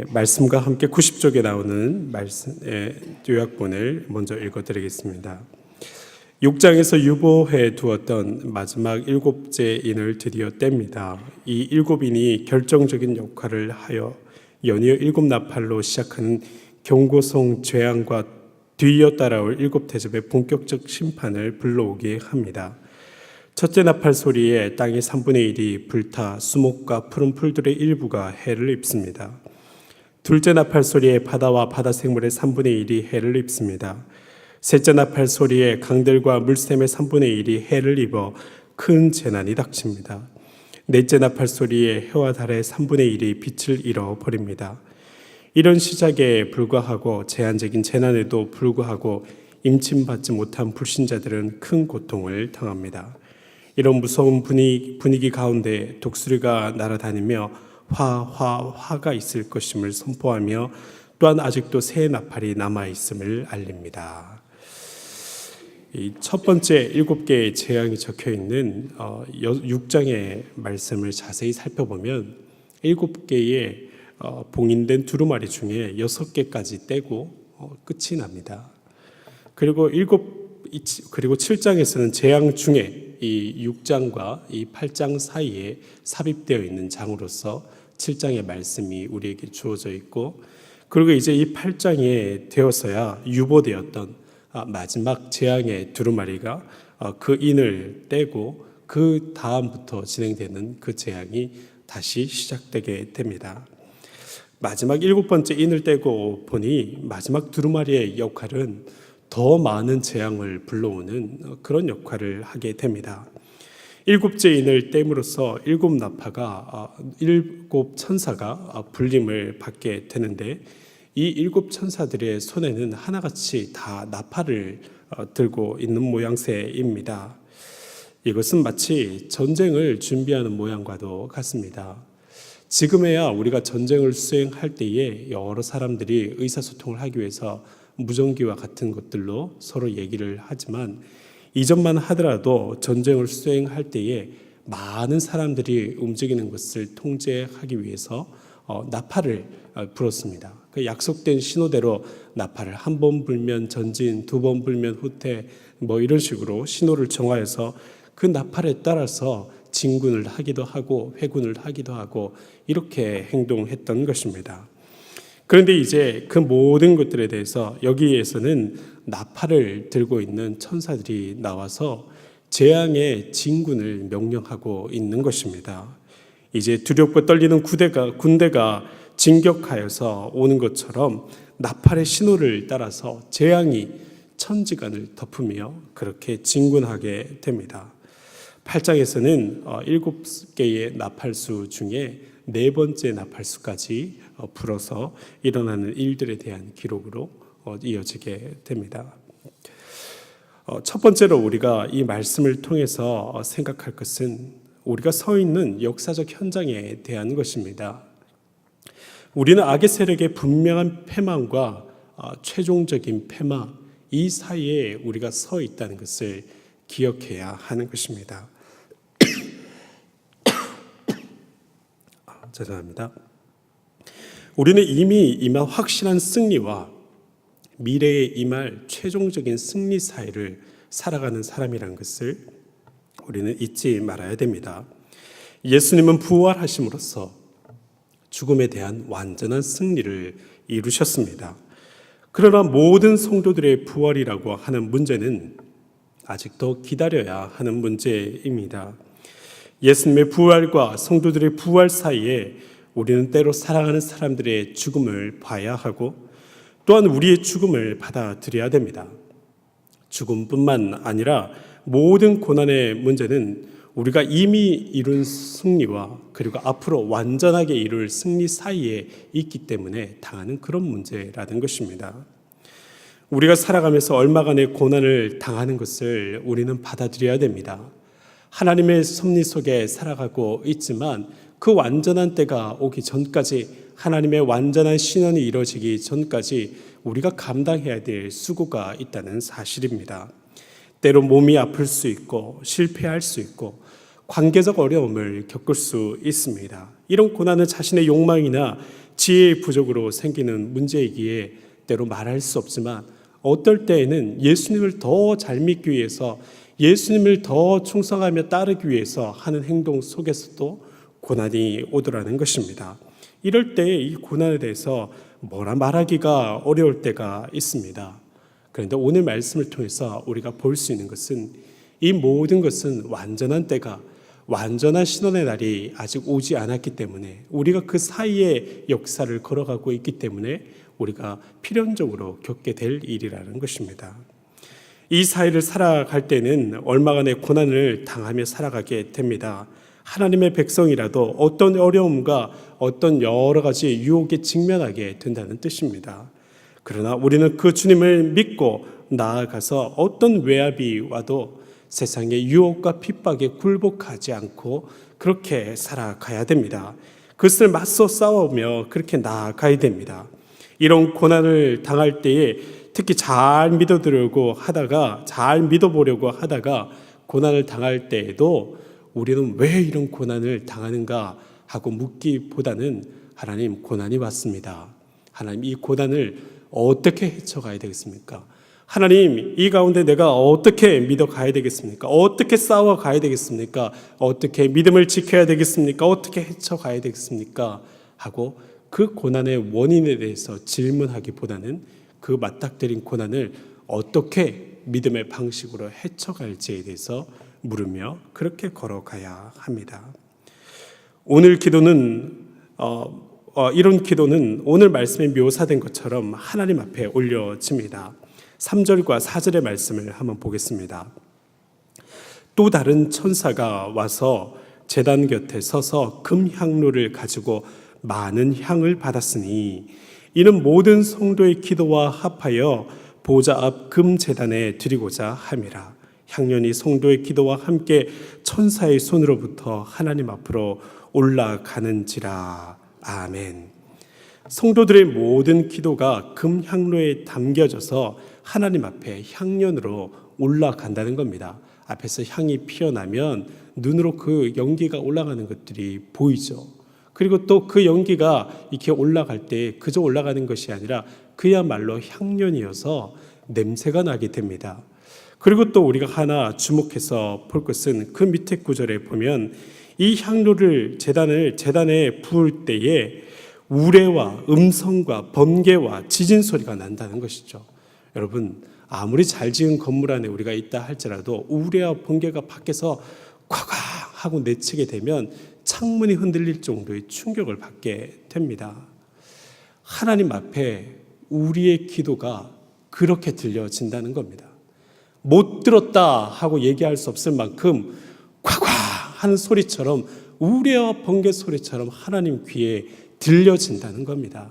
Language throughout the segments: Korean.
말씀과 함께 90쪽에 나오는 말씀, 요약본을 먼저 읽어드리겠습니다. 6장에서 유보해 두었던 마지막 7째 인을 드디어 뗍니다. 이 7인이 결정적인 역할을 하여 연이어 7나팔로 시작하는 경고성 재앙과 뒤이어 따라올 7대접의 본격적 심판을 불러오게 합니다. 첫째 나팔 소리에 땅의 3분의 1이 불타 수목과 푸른 풀들의 일부가 해를 입습니다. 둘째 나팔 소리에 바다와 바다 생물의 3분의 1이 해를 입습니다. 셋째 나팔 소리에 강들과 물샘의 3분의 1이 해를 입어 큰 재난이 닥칩니다. 넷째 나팔 소리에 해와 달의 3분의 1이 빛을 잃어버립니다. 이런 시작에 불과하고 제한적인 재난에도 불구하고 임침받지 못한 불신자들은 큰 고통을 당합니다. 이런 무서운 분위기 가운데 독수리가 날아다니며 화가 있을 것임을 선포하며 또한 아직도 새 나팔이 남아있음을 알립니다. 이 첫 번째 7개의 재앙이 적혀있는 6장의 말씀을 자세히 살펴보면 7개의 봉인된 두루마리 중에 6개까지 떼고 끝이 납니다. 그리고 7장에서는 재앙 중에 이 6장과 이 8장 사이에 삽입되어 있는 장으로서 7장의 말씀이 우리에게 주어져 있고, 그리고 이제 이 8장에 되어서야 유보되었던 마지막 재앙의 두루마리가 그 인을 떼고 그 다음부터 진행되는 그 재앙이 다시 시작되게 됩니다. 마지막 7번째 인을 떼고 보니 마지막 두루마리의 역할은 더 많은 재앙을 불러오는 그런 역할을 하게 됩니다. 7째 인을 떼므로써 7나파가 7천사가 불림을 받게 되는데, 이 7천사들의 손에는 하나같이 다 나팔을 들고 있는 모양새입니다. 이것은 마치 전쟁을 준비하는 모양과도 같습니다. 지금에야 우리가 전쟁을 수행할 때에 여러 사람들이 의사소통을 하기 위해서 무전기와 같은 것들로 서로 얘기를 하지만, 이전만 하더라도 전쟁을 수행할 때에 많은 사람들이 움직이는 것을 통제하기 위해서 나팔을 불었습니다. 그 약속된 신호대로 나팔을 한 번 불면 전진, 두 번 불면 후퇴, 이런 식으로 신호를 정하여서 그 나팔에 따라서 진군을 하기도 하고 회군을 하기도 하고 이렇게 행동했던 것입니다. 그런데 이제 그 모든 것들에 대해서 여기에서는 나팔을 들고 있는 천사들이 나와서 재앙의 진군을 명령하고 있는 것입니다. 이제 두렵고 떨리는 군대가 진격하여서 오는 것처럼 나팔의 신호를 따라서 재앙이 천지간을 덮으며 그렇게 진군하게 됩니다. 8장에서는 7개의 나팔수 중에 4번째 나팔수까지 불어서 일어나는 일들에 대한 기록으로 이어지게 됩니다. 첫 번째로 우리가 이 말씀을 통해서 생각할 것은 우리가 서 있는 역사적 현장에 대한 것입니다. 우리는 악의 세력의 분명한 패망과 최종적인 패망, 이 사이에 우리가 서 있다는 것을 기억해야 하는 것입니다. 죄송합니다. 우리는 이미 임한 확실한 승리와 미래에 임할 최종적인 승리 사이를 살아가는 사람이라는 것을 우리는 잊지 말아야 됩니다. 예수님은 부활하심으로써 죽음에 대한 완전한 승리를 이루셨습니다. 그러나 모든 성도들의 부활이라고 하는 문제는 아직도 기다려야 하는 문제입니다. 예수님의 부활과 성도들의 부활 사이에 우리는 때로 사랑하는 사람들의 죽음을 봐야 하고 또한 우리의 죽음을 받아들여야 됩니다. 죽음뿐만 아니라 모든 고난의 문제는 우리가 이미 이룬 승리와 그리고 앞으로 완전하게 이룰 승리 사이에 있기 때문에 당하는 그런 문제라는 것입니다. 우리가 살아가면서 얼마간의 고난을 당하는 것을 우리는 받아들여야 됩니다. 하나님의 섭리 속에 살아가고 있지만 그 완전한 때가 오기 전까지, 하나님의 완전한 신원이 이루어지기 전까지 우리가 감당해야 될 수고가 있다는 사실입니다. 때로 몸이 아플 수 있고 실패할 수 있고 관계적 어려움을 겪을 수 있습니다. 이런 고난은 자신의 욕망이나 지혜의 부족으로 생기는 문제이기에 때로 말할 수 없지만 어떨 때에는 예수님을 더 잘 믿기 위해서 예수님을 더 충성하며 따르기 위해서 하는 행동 속에서도 고난이 오더라는 것입니다. 이럴 때 이 고난에 대해서 뭐라 말하기가 어려울 때가 있습니다. 그런데 오늘 말씀을 통해서 우리가 볼 수 있는 것은 이 모든 것은 완전한 때가 완전한 신원의 날이 아직 오지 않았기 때문에 우리가 그 사이에 역사를 걸어가고 있기 때문에 우리가 필연적으로 겪게 될 일이라는 것입니다. 이 사이를 살아갈 때는 얼마간의 고난을 당하며 살아가게 됩니다. 하나님의 백성이라도 어떤 어려움과 어떤 여러 가지 유혹에 직면하게 된다는 뜻입니다. 그러나 우리는 그 주님을 믿고 나아가서 어떤 외압이 와도 세상의 유혹과 핍박에 굴복하지 않고 그렇게 살아가야 됩니다. 그것을 맞서 싸우며 그렇게 나아가야 됩니다. 이런 고난을 당할 때에 특히 잘 믿어보려고 하다가 고난을 당할 때에도 우리는 왜 이런 고난을 당하는가 하고 묻기보다는 하나님, 고난이 왔습니다. 하나님, 이 고난을 어떻게 헤쳐가야 되겠습니까? 하나님, 이 가운데 내가 어떻게 믿어가야 되겠습니까? 어떻게 싸워가야 되겠습니까? 어떻게 믿음을 지켜야 되겠습니까? 어떻게 헤쳐가야 되겠습니까? 하고 그 고난의 원인에 대해서 질문하기보다는 그 맞닥뜨린 고난을 어떻게 믿음의 방식으로 헤쳐갈지에 대해서 물으며 그렇게 걸어가야 합니다. 오늘 기도는 이런 기도는 오늘 말씀에 묘사된 것처럼 하나님 앞에 올려집니다. 3절과 4절의 말씀을 한번 보겠습니다. 또 다른 천사가 와서 제단 곁에 서서 금향로를 가지고 많은 향을 받았으니 이는 모든 성도의 기도와 합하여 보좌 앞 금제단에 드리고자 함이라. 향연이 성도의 기도와 함께 천사의 손으로부터 하나님 앞으로 올라가는지라. 아멘. 성도들의 모든 기도가 금향로에 담겨져서 하나님 앞에 향연으로 올라간다는 겁니다. 앞에서 향이 피어나면 눈으로 그 연기가 올라가는 것들이 보이죠. 그리고 또 그 연기가 이렇게 올라갈 때 그저 올라가는 것이 아니라 그야말로 향연이어서 냄새가 나게 됩니다. 그리고 또 우리가 하나 주목해서 볼 것은 그 밑에 구절에 보면 이 향로를 제단에 부을 때에 우레와 음성과 번개와 지진 소리가 난다는 것이죠. 여러분, 아무리 잘 지은 건물 안에 우리가 있다 할지라도 우레와 번개가 밖에서 콱콱 하고 내치게 되면 창문이 흔들릴 정도의 충격을 받게 됩니다. 하나님 앞에 우리의 기도가 그렇게 들려진다는 겁니다. 못 들었다 하고 얘기할 수 없을 만큼 콱콱 하는 소리처럼 우레와 번개 소리처럼 하나님 귀에 들려진다는 겁니다.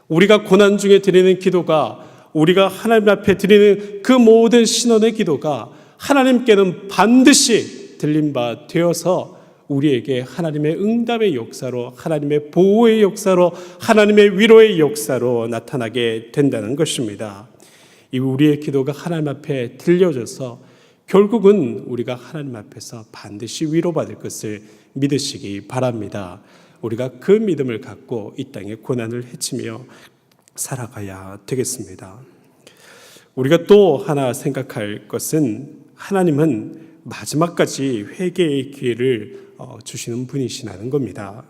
우리가 고난 중에 드리는 기도가 우리가 하나님 앞에 드리는 그 모든 신원의 기도가 하나님께는 반드시 들린 바 되어서 우리에게 하나님의 응답의 역사로 하나님의 보호의 역사로 하나님의 위로의 역사로 나타나게 된다는 것입니다. 이 우리의 기도가 하나님 앞에 들려져서 결국은 우리가 하나님 앞에서 반드시 위로받을 것을 믿으시기 바랍니다. 우리가 그 믿음을 갖고 이 땅의 고난을 헤치며 살아가야 되겠습니다. 우리가 또 하나 생각할 것은 하나님은 마지막까지 회개의 기회를 주시는 분이시라는 겁니다.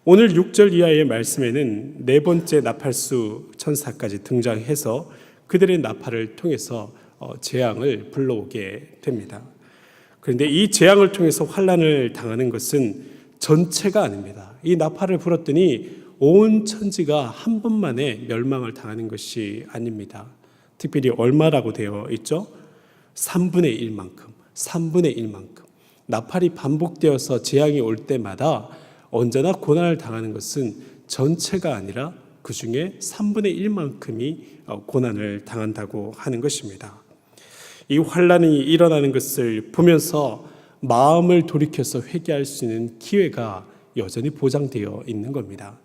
오늘 6절 이하의 말씀에는 네 번째 나팔수 천사까지 등장해서 그들의 나팔을 통해서 재앙을 불러오게 됩니다. 그런데 이 재앙을 통해서 환난을 당하는 것은 전체가 아닙니다. 이 나팔을 불었더니 온 천지가 한 번만에 멸망을 당하는 것이 아닙니다. 특별히 얼마라고 되어 있죠? 3분의 1만큼. 나팔이 반복되어서 재앙이 올 때마다 언제나 고난을 당하는 것은 전체가 아니라 그 중에 3분의 1만큼이 고난을 당한다고 하는 것입니다. 이 환난이 일어나는 것을 보면서 마음을 돌이켜서 회개할 수 있는 기회가 여전히 보장되어 있는 겁니다.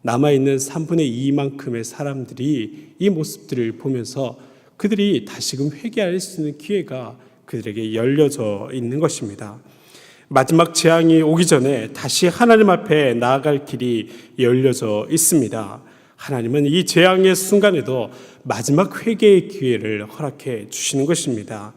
남아있는 3분의 2만큼의 사람들이 이 모습들을 보면서 그들이 다시금 회개할 수 있는 기회가 그들에게 열려져 있는 것입니다. 마지막 재앙이 오기 전에 다시 하나님 앞에 나아갈 길이 열려져 있습니다. 하나님은 이 재앙의 순간에도 마지막 회개의 기회를 허락해 주시는 것입니다.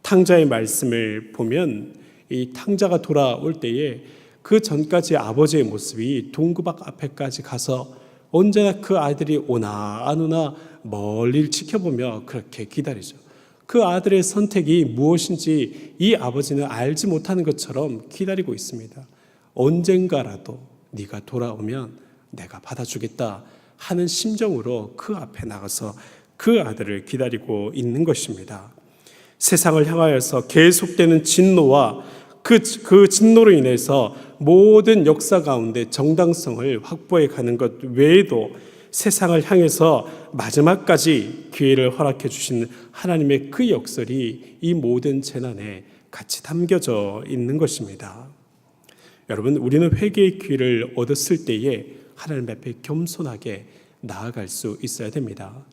탕자의 말씀을 보면 이 탕자가 돌아올 때에 그 전까지 아버지의 모습이 동구박 앞에까지 가서 언제나 그 아들이 오나 안 오나 멀리를 지켜보며 그렇게 기다리죠. 그 아들의 선택이 무엇인지 이 아버지는 알지 못하는 것처럼 기다리고 있습니다. 언젠가라도 네가 돌아오면 내가 받아주겠다 하는 심정으로 그 앞에 나가서 그 아들을 기다리고 있는 것입니다. 세상을 향하여서 계속되는 진노와 그 진노로 인해서 모든 역사 가운데 정당성을 확보해 가는 것 외에도 세상을 향해서 마지막까지 기회를 허락해 주신 하나님의 그 역설이 이 모든 재난에 같이 담겨져 있는 것입니다. 여러분, 우리는 회개의 기회를 얻었을 때에 하나님 앞에 겸손하게 나아갈 수 있어야 됩니다.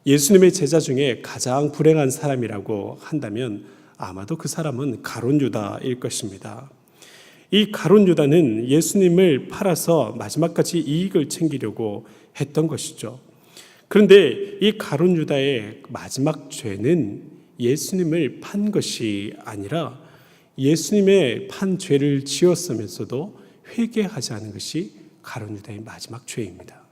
예수님의 제자 중에 가장 불행한 사람이라고 한다면 아마도 그 사람은 가룟 유다일 것입니다. 이 가룟 유다는 예수님을 팔아서 마지막까지 이익을 챙기려고 했던 것이죠. 그런데 이 가룟 유다의 마지막 죄는 예수님을 판 것이 아니라 예수님의 판 죄를 지었으면서도 회개하지 않은 것이 가룟 유다의 마지막 죄입니다.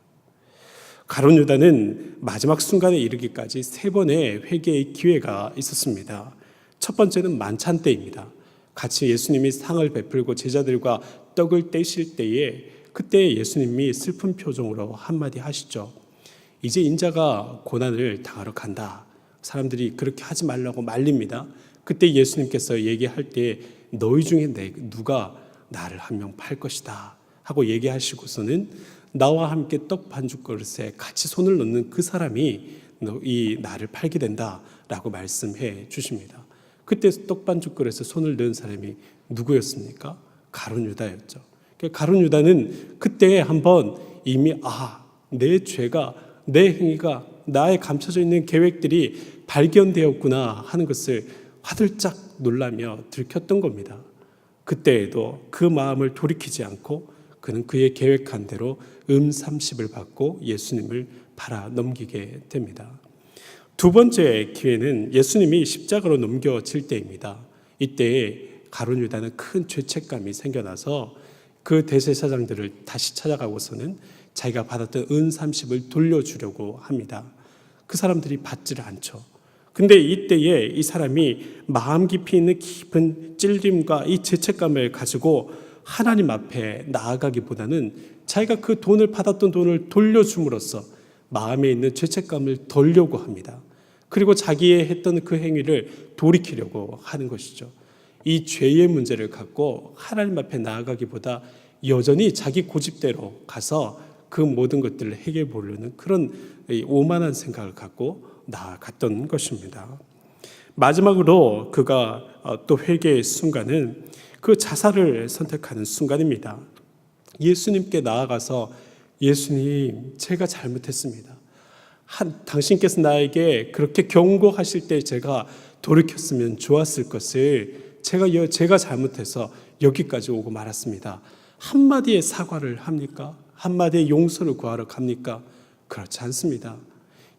가룟 유다는 마지막 순간에 이르기까지 3번의 회개의 기회가 있었습니다. 첫 번째는 만찬 때입니다. 같이 예수님이 상을 베풀고 제자들과 떡을 떼실 때에 그때 예수님이 슬픈 표정으로 한마디 하시죠. 이제 인자가 고난을 당하러 간다. 사람들이 그렇게 하지 말라고 말립니다. 그때 예수님께서 얘기할 때 너희 중에 누가 나를 한 명 팔 것이다 하고 얘기하시고서는 나와 함께 떡 반죽 그릇에 같이 손을 넣는 그 사람이 이 나를 팔게 된다라고 말씀해 주십니다. 그때 떡 반죽 그릇에 손을 넣은 사람이 누구였습니까? 가룟 유다였죠. 가룟 유다는 그때 한번 이미 내 죄가, 내 행위가, 나의 감춰져 있는 계획들이 발견되었구나 하는 것을 화들짝 놀라며 들켰던 겁니다. 그때에도 그 마음을 돌이키지 않고 그는 그의 계획한 대로 30을 받고 예수님을 팔아 넘기게 됩니다. 두 번째 기회는 예수님이 십자가로 넘겨질 때입니다. 이때 가룟 유다는 큰 죄책감이 생겨나서 그 대제사장들을 다시 찾아가고서는 자기가 받았던 30을 돌려주려고 합니다. 그 사람들이 받지를 않죠. 근데 이때에 이 사람이 마음 깊이 있는 깊은 찔림과 이 죄책감을 가지고 하나님 앞에 나아가기보다는 자기가 그 돈을 받았던 돈을 돌려줌으로써 마음에 있는 죄책감을 덜려고 합니다. 그리고 자기의 했던 그 행위를 돌이키려고 하는 것이죠. 이 죄의 문제를 갖고 하나님 앞에 나아가기보다 여전히 자기 고집대로 가서 그 모든 것들을 해결해 보려는 그런 오만한 생각을 갖고 나아갔던 것입니다. 마지막으로 그가 또 회개의 순간은 그 자살을 선택하는 순간입니다. 예수님께 나아가서 예수님, 제가 잘못했습니다. 당신께서 나에게 그렇게 경고하실 때 제가 돌이켰으면 좋았을 것을 제가 잘못해서 여기까지 오고 말았습니다. 한마디의 사과를 합니까? 한마디의 용서를 구하러 갑니까? 그렇지 않습니다.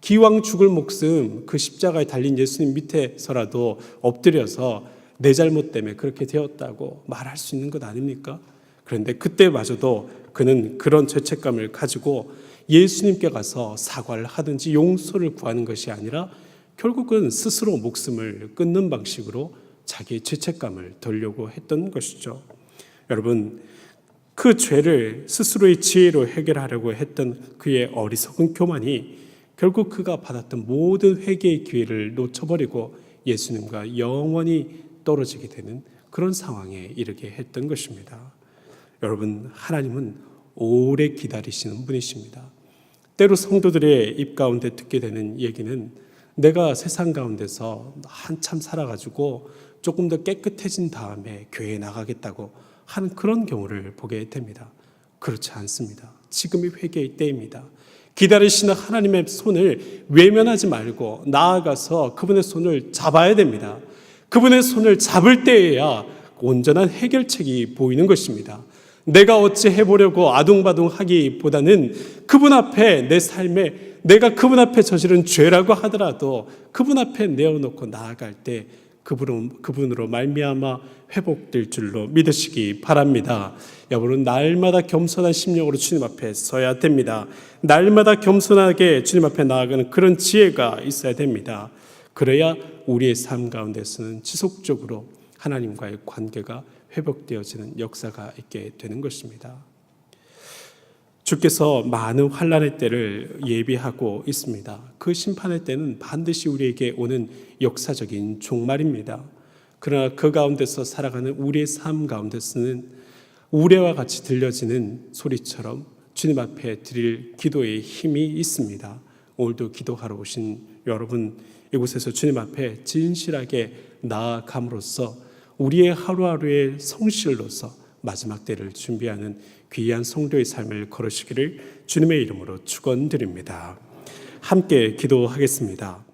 기왕 죽을 목숨 그 십자가에 달린 예수님 밑에서라도 엎드려서 내 잘못 때문에 그렇게 되었다고 말할 수 있는 것 아닙니까? 그런데 그때마저도 그는 그런 죄책감을 가지고 예수님께 가서 사과를 하든지 용서를 구하는 것이 아니라 결국은 스스로 목숨을 끊는 방식으로 자기의 죄책감을 덜려고 했던 것이죠. 여러분, 그 죄를 스스로의 지혜로 해결하려고 했던 그의 어리석은 교만이 결국 그가 받았던 모든 회개의 기회를 놓쳐버리고 예수님과 영원히 떨어지게 되는 그런 상황에 이르게 했던 것입니다. 여러분, 하나님은 오래 기다리시는 분이십니다. 때로 성도들의 입 가운데 듣게 되는 얘기는 내가 세상 가운데서 한참 살아가지고 조금 더 깨끗해진 다음에 교회에 나가겠다고 하는 그런 경우를 보게 됩니다. 그렇지 않습니다. 지금이 회개의 때입니다. 기다리시는 하나님의 손을 외면하지 말고 나아가서 그분의 손을 잡아야 됩니다. 그분의 손을 잡을 때에야 온전한 해결책이 보이는 것입니다. 내가 어찌 해보려고 아둥바둥하기보다는 그분 앞에 내 삶에 내가 그분 앞에 저지른 죄라고 하더라도 그분 앞에 내어놓고 나아갈 때 그분으로 말미암아 회복될 줄로 믿으시기 바랍니다. 여러분은 날마다 겸손한 심령으로 주님 앞에 서야 됩니다. 날마다 겸손하게 주님 앞에 나아가는 그런 지혜가 있어야 됩니다. 그래야 우리의 삶 가운데서는 지속적으로 하나님과의 관계가 회복되어지는 역사가 있게 되는 것입니다. 주께서 많은 환난의 때를 예비하고 있습니다. 그 심판의 때는 반드시 우리에게 오는 역사적인 종말입니다. 그러나 그 가운데서 살아가는 우리의 삶 가운데서는 우레와 같이 들려지는 소리처럼 주님 앞에 드릴 기도의 힘이 있습니다. 오늘도 기도하러 오신 여러분, 이곳에서 주님 앞에 진실하게 나아감으로써 우리의 하루하루의 성실로서 마지막 때를 준비하는 귀한 성도의 삶을 걸으시기를 주님의 이름으로 축원드립니다. 함께 기도하겠습니다.